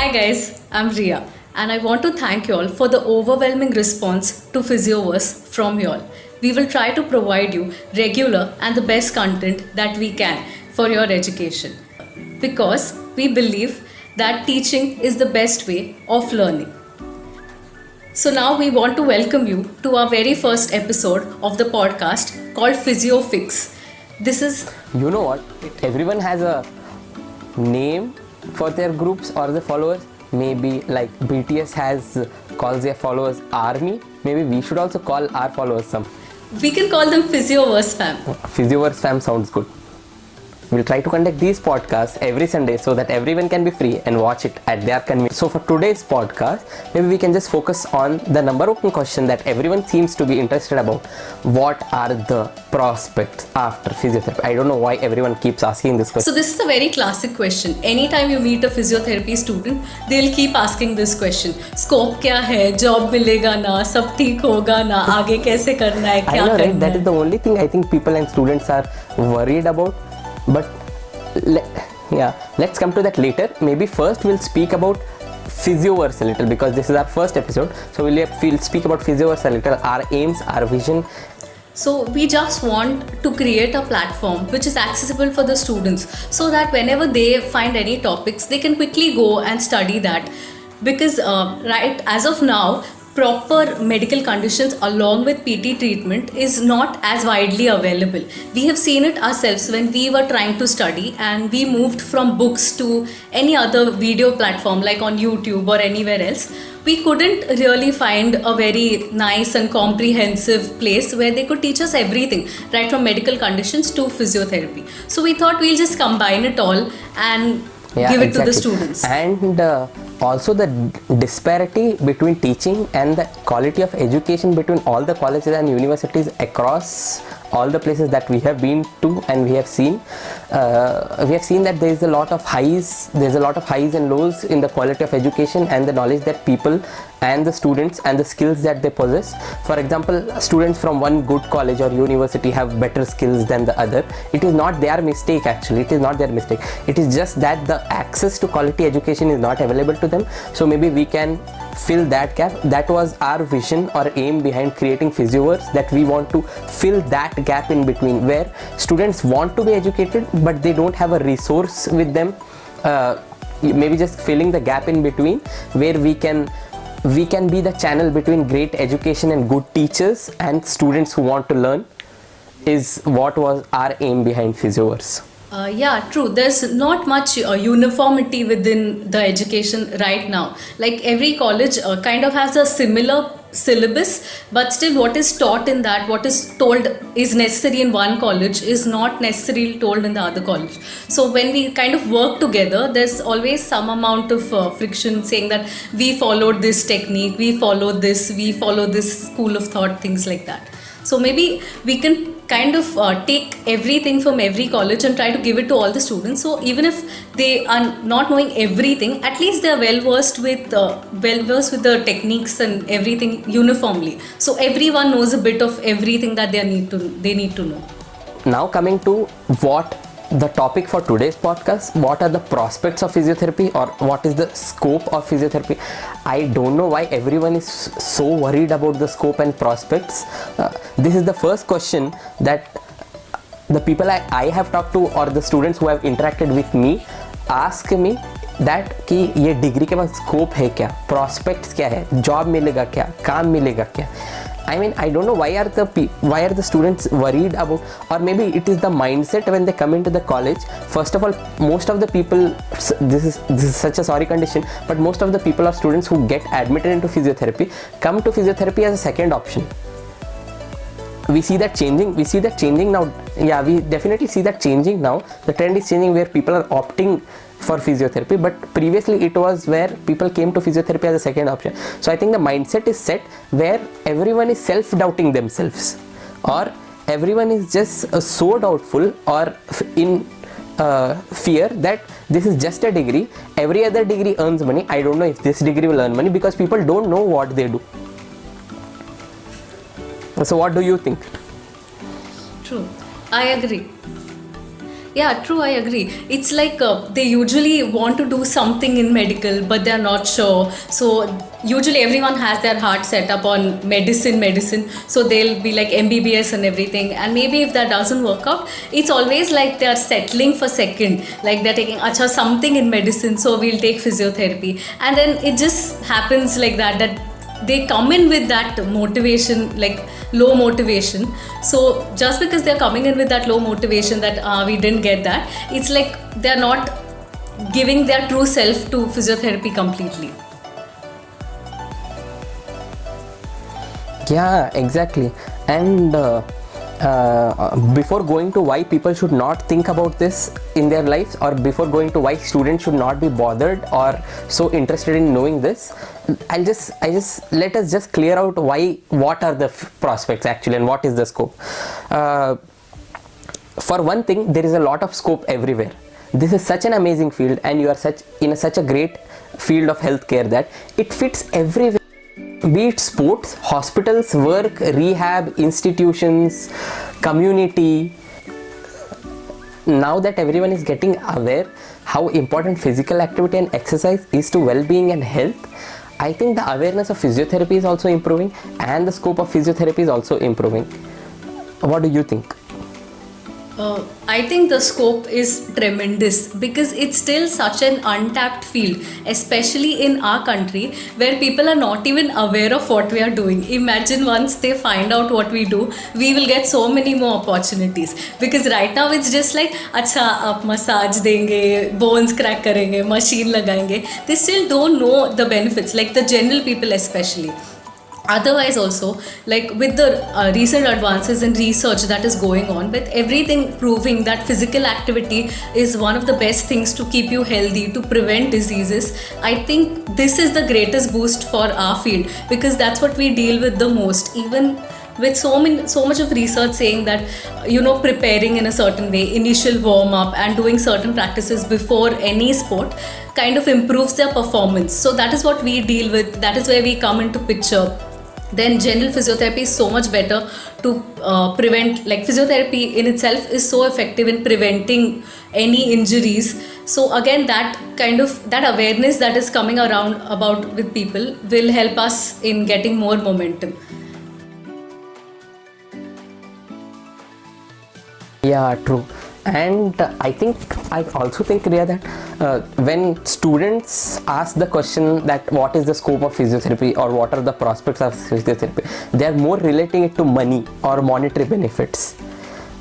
Hi guys, I'm Ria and I want to thank you all for the overwhelming response to Physioverse from you all. We will try to provide you regular and the best content that we can for your education because we believe that teaching is the best way of learning. So now we want to welcome you to our very first episode of the podcast called Physio Fix. This is You know what? Everyone has a name for their groups or the followers. Maybe like BTS calls their followers army. Maybe we should also call our followers some. we can call them Physioverse fam. Physioverse fam sounds good. We'll try to conduct these podcasts every Sunday so that everyone can be free and watch it at their convenience. So for today's podcast, maybe we can just focus on the number one question that everyone seems to be interested about. What are the prospects after physiotherapy? I don't know why everyone keeps asking this question. So this is a very classic question. Anytime you meet a physiotherapy student, they'll keep asking this question. Scope क्या है? Job मिलेगा ना? सब ठीक होगा ना? आगे कैसे करना है? I क्या know, करना right? That है? is the only thing I think people and students are worried about. But let's come to that later. Maybe first we'll speak about Physioverse a little because this is our first episode. So we'll speak about Physioverse a little, our aims, our vision. So we just want to create a platform which is accessible for the students so that whenever they find any topics, they can quickly go and study that. Because right as of now, proper medical conditions along with PT treatment is not as widely available. We have seen it ourselves when we were trying to study and we moved from books to any other video platform like on YouTube or anywhere else. We couldn't really find a very nice and comprehensive place where they could teach us everything, right from medical conditions to physiotherapy. So we thought we'll just combine it all and give it to the students. And also the disparity between teaching and the quality of education between all the colleges and universities across all the places that we have been to, and we have seen that there is a lot of highs and lows in the quality of education and the knowledge that people and the students and the skills that they possess. For example, students from one good college or university have better skills than the other. It is not their mistake actually. It is not their mistake. It is just that the access to quality education is not available to them. So maybe we can fill that gap. That was our vision or aim behind creating Physioverse, that we want to fill that gap in between where students want to be educated but they don't have a resource with them. Maybe just filling the gap in between where we can be the channel between great education and good teachers and students who want to learn is what was our aim behind Physioverse. Yeah, true. There's not much uniformity within the education right now. Like every college kind of has a similar syllabus, but still what is taught in that, what is told is necessary in one college is not necessarily told in the other college. So when we kind of work together, there's always some amount of friction saying that we followed this technique, we follow this school of thought, things like that. So maybe we can kind of take everything from every college and try to give it to all the students. So even if they are not knowing everything, at least they are well versed with the techniques and everything uniformly. So everyone knows a bit of everything that they need to know. Now coming to what the topic for today's podcast, what are the prospects of physiotherapy or what is the scope of physiotherapy? I don't know why everyone is so worried about the scope and prospects. This is the first question that the people I have talked to or the students who have interacted with me ask me that कि ये degree के बाद scope है क्या, prospects क्या है, job मिलेगा क्या, काम मिलेगा क्या. I mean, I don't know why are the students worried about, or maybe it is the mindset when they come into the college. First of all, most of the people, this is such a sorry condition, but most of the people or students who get admitted into physiotherapy come to physiotherapy as a second option. We see that changing now. Yeah, we definitely see that changing now. The trend is changing where people are opting for physiotherapy, but previously it was where people came to physiotherapy as a second option. So I think the mindset is set where everyone is self-doubting themselves, or everyone is just so doubtful or in fear that this is just a degree, every other degree earns money, I don't know if this degree will earn money, because people don't know what they do. So what do you think? True, I agree. Yeah, true, I agree. It's like they usually want to do something in medical, but they're not sure. So usually everyone has their heart set up on medicine. So they'll be like MBBS and everything. And maybe if that doesn't work out, it's always like they're settling for second. Like they're taking acha something in medicine, so we'll take physiotherapy. And then it just happens like that they come in with that motivation, like low motivation. So just because they're coming in with that low motivation that we didn't get that, it's like they're not giving their true self to physiotherapy completely. Yeah, exactly. And before going to why people should not think about this in their lives, or before going to why students should not be bothered or so interested in knowing this, I just let us just clear out what are the prospects actually and what is the scope. For one thing, there is a lot of scope everywhere. This is such an amazing field, and you are such a great field of healthcare that it fits everywhere. Be it sports, hospitals, work, rehab, institutions, community. Now that everyone is getting aware how important physical activity and exercise is to well-being and health, I think the awareness of physiotherapy is also improving, and the scope of physiotherapy is also improving. What do you think? I think the scope is tremendous because it's still such an untapped field, especially in our country where people are not even aware of what we are doing. Imagine once they find out what we do, we will get so many more opportunities. Because right now it's just like, अच्छा आप massage देंगे, bones crack करेंगे, machine लगाएंगे. They still don't know the benefits, like the general people especially. Otherwise also, like with the recent advances in research that is going on, with everything proving that physical activity is one of the best things to keep you healthy, to prevent diseases, I think this is the greatest boost for our field, because that's what we deal with the most. Even with so much of research saying that preparing in a certain way, initial warm up and doing certain practices before any sport kind of improves their performance. So that is what we deal with, that is where we come into picture. Then general physiotherapy is so much better to prevent, like physiotherapy in itself is so effective in preventing any injuries. So again, that awareness that is coming around about with people will help us in getting more momentum. Yeah, true. And I also think, Riya, that when students ask the question that what is the scope of physiotherapy or what are the prospects of physiotherapy, they are more relating it to money or monetary benefits.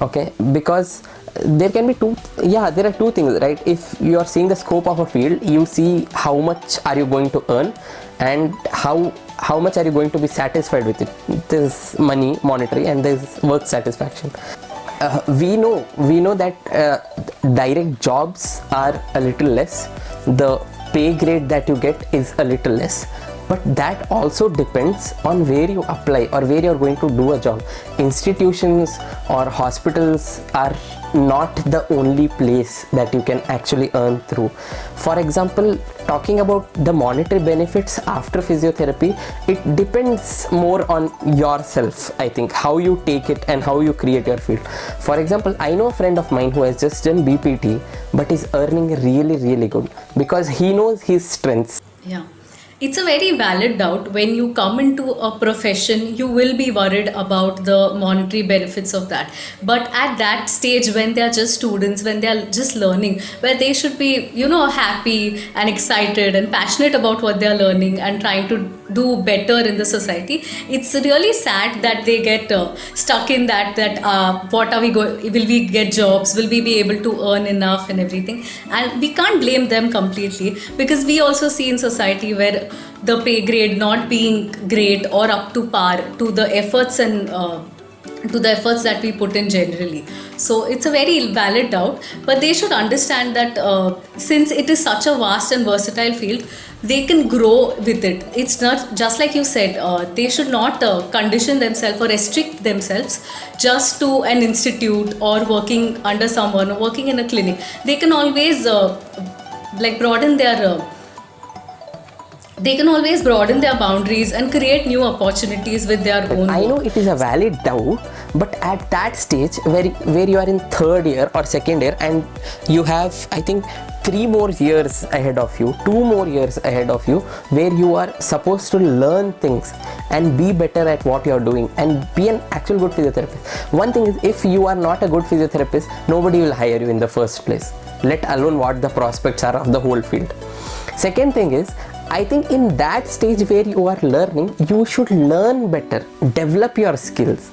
Okay, because there can be there are two things, right? If you are seeing the scope of a field, you see how much are you going to earn and how much are you going to be satisfied with it. There's money, monetary, and there's work satisfaction. We know that direct jobs are a little less, the pay grade that you get is a little less, but that also depends on where you apply or where you're going to do a job. Institutions or hospitals are not the only place that you can actually earn through. For example, talking about the monetary benefits after physiotherapy, it depends more on yourself, I think, how you take it and how you create your field. For example, I know a friend of mine who has just done BPT but is earning really, really good because he knows his strengths. Yeah. It's a very valid doubt. When you come into a profession, you will be worried about the monetary benefits of that. But at that stage, when they are just students, when they are just learning, where they should be, happy and excited and passionate about what they are learning and trying to do better in the society, it's really sad that they get stuck in that what are we going, will we get jobs, will we be able to earn enough and everything. And we can't blame them completely, because we also see in society where the pay grade not being great or up to par to the efforts and to the efforts that we put in generally. So it's a very valid doubt, but they should understand that since it is such a vast and versatile field, they can grow with it. It's not just like you said, they should not condition themselves or restrict themselves just to an institute or working under someone or working in a clinic. They can always broaden their they can always broaden their boundaries and create new opportunities with their own I know work. it is a valid doubt, but at that stage where you are in third year or second year and you have, I think, 3 more years ahead of you, 2 more years ahead of you, where you are supposed to learn things and be better at what you are doing and be an actual good physiotherapist. One thing is, if you are not a good physiotherapist, nobody will hire you in the first place, let alone what the prospects are of the whole field. Second thing is, I think in that stage where you are learning, you should learn better, develop your skills,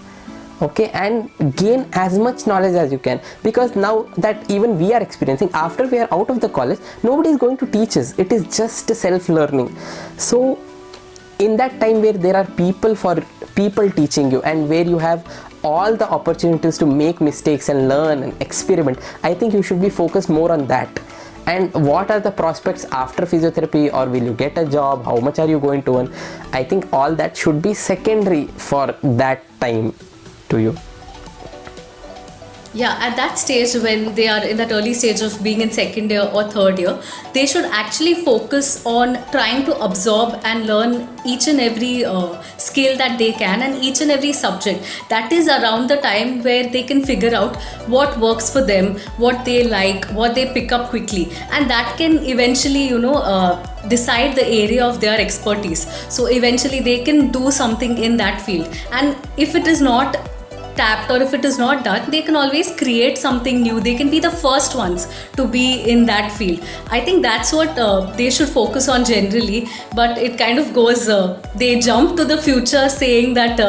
okay, and gain as much knowledge as you can, because now that even we are experiencing, after we are out of the college, nobody is going to teach us. It is just self-learning. So in that time where there are people teaching you and where you have all the opportunities to make mistakes and learn and experiment, I think you should be focused more on that. And what are the prospects after physiotherapy, or will you get a job, how much are you going to earn, I think all that should be secondary for that time to you. Yeah, at that stage, when they are in that early stage of being in second year or third year, they should actually focus on trying to absorb and learn each and every skill that they can, and each and every subject. That is around the time where they can figure out what works for them, what they like, what they pick up quickly, and that can eventually, decide the area of their expertise. So eventually they can do something in that field, and if it is not tapped or if it is not done, they can always create something new. They can be the first ones to be in that field. I think that's what they should focus on generally, but it kind of goes, they jump to the future saying that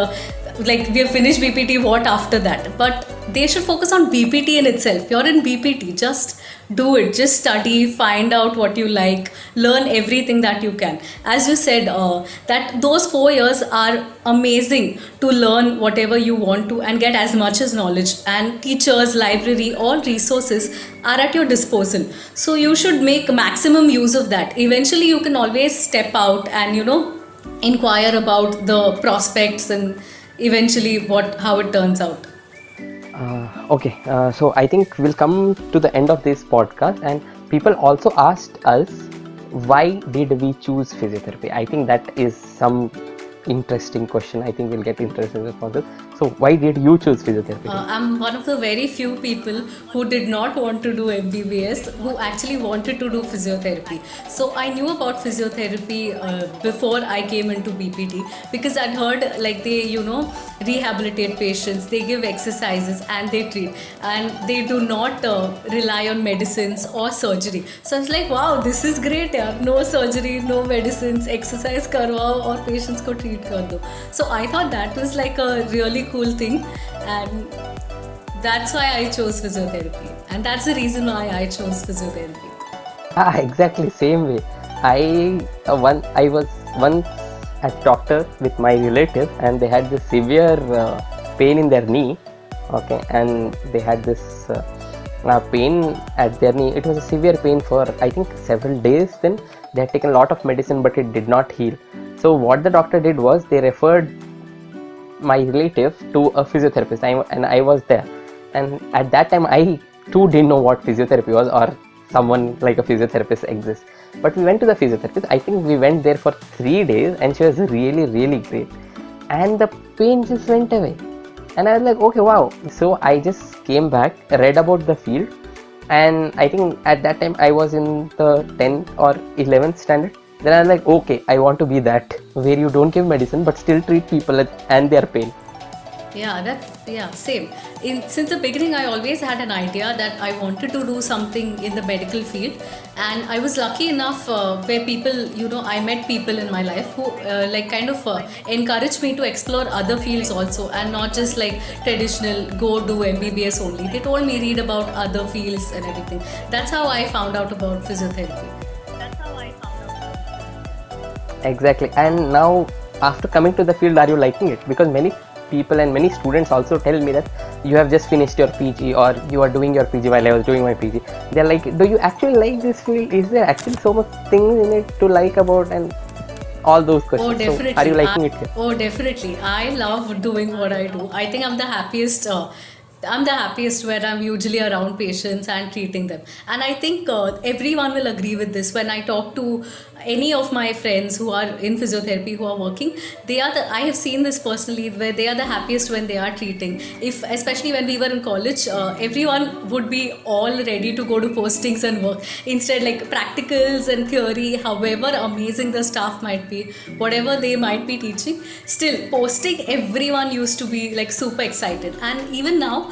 like we have finished BPT, what after that? But they should focus on BPT in itself. You're in BPT, just do it, just study, find out what you like, learn everything that you can. As you said, that those 4 years are amazing to learn whatever you want to and get as much as knowledge, and teachers, library, all resources are at your disposal. So you should make maximum use of that. Eventually you can always step out and inquire about the prospects and eventually how it turns out. Okay, so I think we'll come to the end of this podcast, and people also asked us, why did we choose physiotherapy? I think that is some interesting question. I think we'll get interesting responses. So why did you choose physiotherapy? I'm one of the very few people who did not want to do MBBS, who actually wanted to do physiotherapy. So I knew about physiotherapy before I came into BPT, because I'd heard like they, rehabilitate patients, they give exercises and they treat, and they do not rely on medicines or surgery. So I was like, wow, this is great, yaar. No surgery, no medicines, exercise karwao or patients ko treat kar do. So I thought that was like a really cool thing, and that's why I chose physiotherapy, and that's the reason why I chose physiotherapy. Exactly same way. I was once at doctor with my relative, and they had this severe pain in their knee. Okay, and they had this pain at their knee. It was a severe pain for I think several days. Then they had taken a lot of medicine, but it did not heal. So what the doctor did was, they referred my relative to a physiotherapist, and I was there. And at that time, I too didn't know what physiotherapy was, or someone like a physiotherapist exists. But we went to the physiotherapist. I think we went there for 3 days, and she was really, really great. And the pain just went away. And I was like, okay, wow. So I just came back, read about the field, and I think at that time I was in the 10th or 11th standard. Then I was like, okay, I want to be that, where you don't give medicine but still treat people and their pain. Same. Since the beginning, I always had an idea that I wanted to do something in the medical field, and I was lucky enough where people, I met people in my life who encouraged me to explore other fields also, and not just like traditional go do MBBS only. They told me read about other fields and everything. That's how I found out about physiotherapy. Exactly. And now, after coming to the field, are you liking it? Because many people and many students also tell me that you have just finished your PG, or you are doing your PG while I was doing my PG. They're like, do you actually like this field? Is there actually so much things in it to like about, and all those questions? Oh, definitely. So, are you liking it here? Oh, definitely. I love doing what I do. I think I'm the happiest. Where I'm usually around patients and treating them. And I think everyone will agree with this. When I talk to any of my friends who are in physiotherapy who are working, I have seen this personally, where they are the happiest when they are treating. If especially when we were in college, everyone would be all ready to go to postings and work. Instead, like practicals and theory, however amazing the staff might be, whatever they might be teaching, still posting, everyone used to be like super excited. And even now,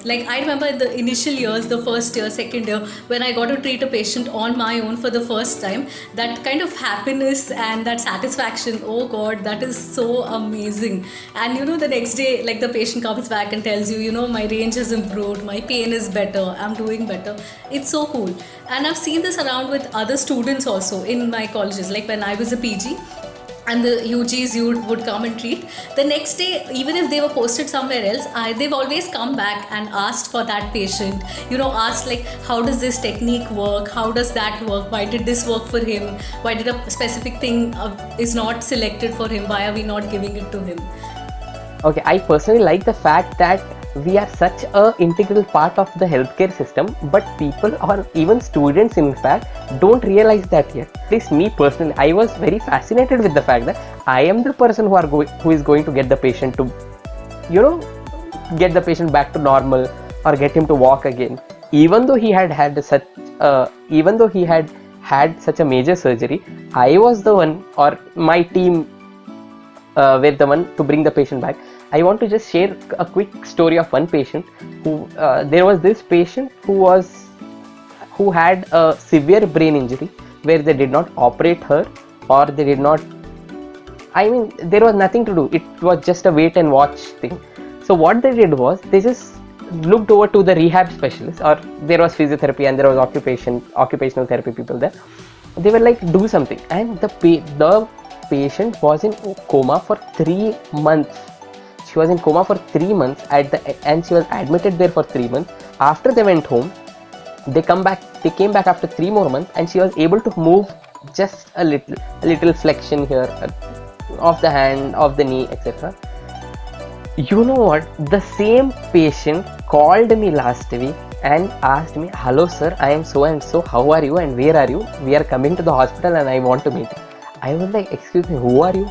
like I remember in the initial years, the first year, second year, when I got to treat a patient on my own for the first time, that kind of happiness and that satisfaction, oh god, that is so amazing. And the next day, like the patient comes back and tells you, my range has improved, my pain is better, I'm doing better. It's so cool. And I've seen this around with other students also in my colleges, like when I was a PG and the UGs would come and treat. The next day, even if they were posted somewhere else, they've always come back and asked for that patient. Asked like, how does this technique work? How does that work? Why did this work for him? Why did a specific thing is not selected for him? Why are we not giving it to him? Okay, I personally like the fact that we are such a integral part of the healthcare system, but people or even students in fact don't realize that yet. At least me personally, I was very fascinated with the fact that I am the person who is going to get the patient to, get the patient back to normal or get him to walk again. Even though he had such a major surgery, I was the one, or my team were the one to bring the patient back. I want to just share a quick story of one patient who there was this patient who had a severe brain injury where they did not operate her, or they did not, there was nothing to do. It was just a wait and watch thing. So what they did was they just looked over to the rehab specialist, or there was physiotherapy and there was occupational therapy people there. They were like, do something, and the patient was in coma for 3 months. She was in coma for 3 months and she was admitted there for 3 months. After they went home, they came back after 3 more months, and she was able to move just a little flexion here of the hand, of the knee, etc. You know what? The same patient called me last week and asked me, hello sir, I am so and so, how are you and where are you? We are coming to the hospital and I want to meet you. I was like, excuse me, who are you?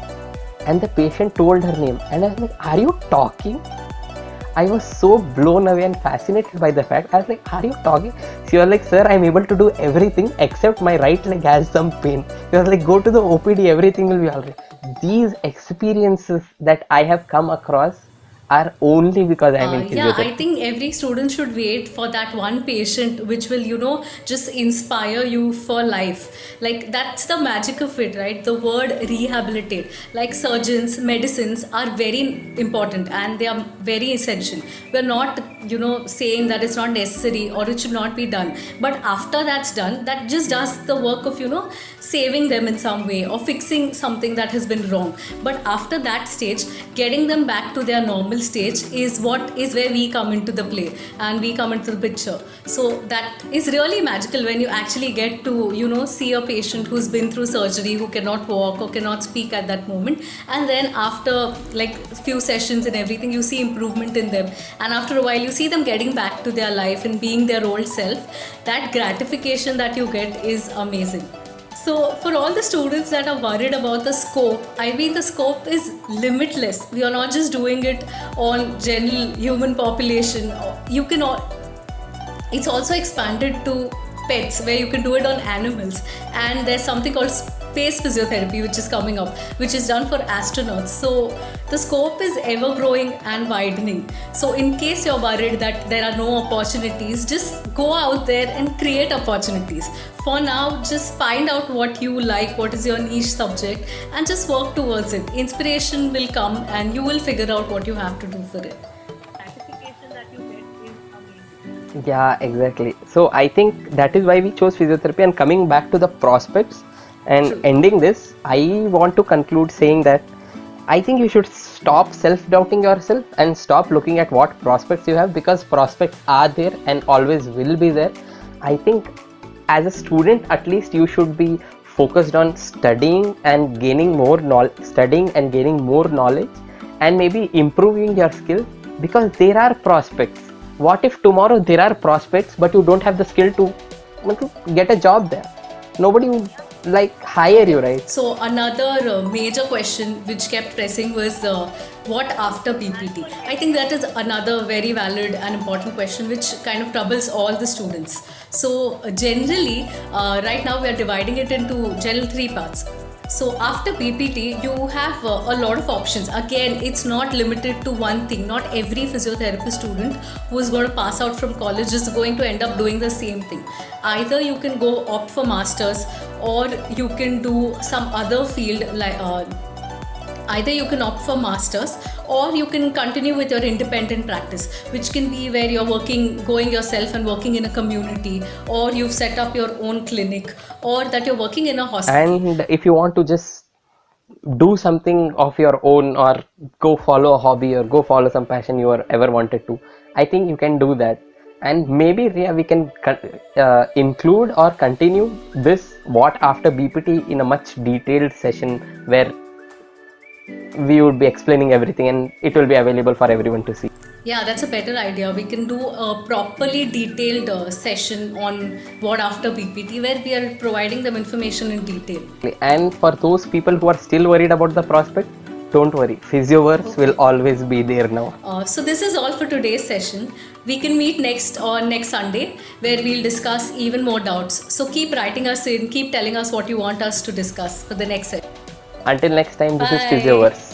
And the patient told her name, and I was like, are you talking? I was so blown away and fascinated by the fact. I was like, are you talking? She was like, sir, I'm able to do everything except my right leg has some pain. She was like, go to the OPD, everything will be alright. These experiences that I have come across are only because I'm in Yeah, physiotherapy. I think every student should wait for that one patient which will, just inspire you for life. Like that's the magic of it, right? The word rehabilitate. Like surgeons, medicines are very important and they are very essential. We're not, saying that it's not necessary or it should not be done. But after that's done, that just does the work of, saving them in some way or fixing something that has been wrong. But after that stage, getting them back to their normal stage is where we come into the play and we come into the picture. So that is really magical when you actually get to see a patient who's been through surgery, who cannot walk or cannot speak at that moment, and then after like few sessions and everything, you see improvement in them, and after a while you see them getting back to their life and being their old self. That gratification that you get is amazing. So for all the students that are worried about the scope, the scope is limitless. We are not just doing it on general human population. It's also expanded to pets, where you can do it on animals. And there's something called space physiotherapy which is coming up, which is done for astronauts. So the scope is ever growing and widening. So in case you're worried that there are no opportunities, just go out there and create opportunities. For now, just find out what you like, what is your niche subject, and just work towards it. Inspiration will come and you will figure out what you have to do for it. Satisfaction that you get is amazing. Yeah, exactly. So I think that is why we chose physiotherapy. And coming back to the prospects and True. ending this, I want to conclude saying that I think you should stop self-doubting yourself and stop looking at what prospects you have, because prospects are there and always will be there. I think as a student, at least you should be focused on studying and gaining more knowledge, and maybe improving your skill, because there are prospects. What if tomorrow there are prospects but you don't have the skill to get a job there? Nobody will like hire you, right? So another major question which kept pressing was what after PPT? I think that is another very valid and important question which kind of troubles all the students. So generally, right now we are dividing it into general three parts. So after PPT, you have a lot of options. Again, it's not limited to one thing. Not every physiotherapy student who is going to pass out from college is going to end up doing the same thing. Either you can go opt for masters, or you can do some other field like either you can opt for masters, or you can continue with your independent practice, which can be where you're going yourself and working in a community, or you've set up your own clinic, or that you're working in a hospital. And if you want to just do something of your own, or go follow a hobby, or go follow some passion you ever wanted to, I think you can do that. And maybe, Ria, we can include or continue this what after BPT in a much detailed session where we would be explaining everything and it will be available for everyone to see. Yeah, that's a better idea. We can do a properly detailed session on what after BPT where we are providing them information in detail. And for those people who are still worried about the prospect, don't worry, Physioverse will always be there now. So this is all for today's session. We can meet next Sunday where we'll discuss even more doubts. So keep writing us in, keep telling us what you want us to discuss for the next session. Until next time, this is Bye. Physioverse.